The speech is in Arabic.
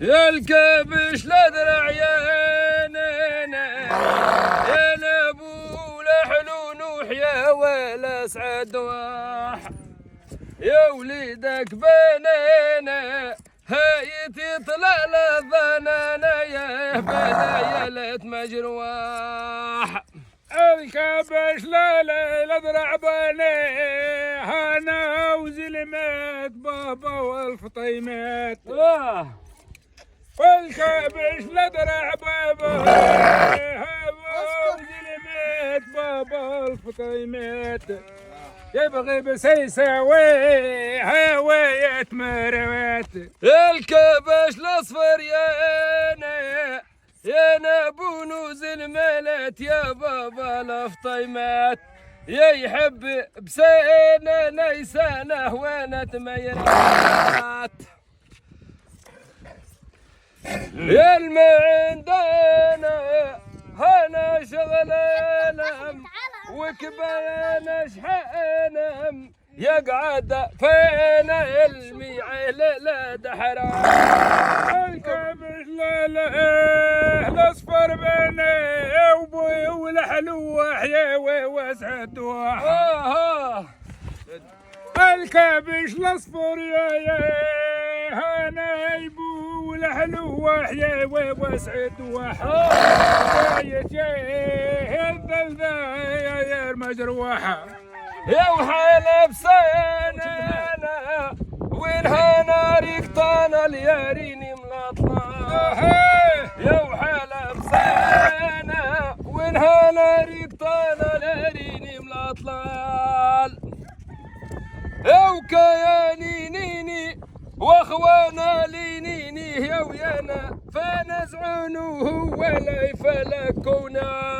يا الكبش لدرع يا نانا يا نبو لحلو نوح يا ولا سعد واح يا وليدك بنانا هايتي طلال الظنانا يا بدايلة مجرواح الكبش لا درع بني هانا وزلمات بابا والفطيمات والكبش لدرع بابا وزلمات بابا والفطيمات يبغي بس يساوي هواية مروات الكبش الاصفر يا نبو نوزل مالت يا بابا الفطيمات يا يحب بسينا نيسانه وانا تميرات يا المعندنا هنا شغلنا وكبانا شحنا يقعد فينا الميعيل لا دحرا الكبش لا الاصفر بيني وبوي والحلو وحيا وسعد واحد الكبش الاصفر يا هنا يبو والحلو وحيا وسعد واحد يا الذل مجروحه يا وحال بسنانا وينها ريقطانا الياريني ملاطلة يا وحال بسنانا وينها ريقطانا الياريني ملاطلة يا وكياني نيني واخوانا لينيني يا ويانا فنزعونه ولا يفلكونا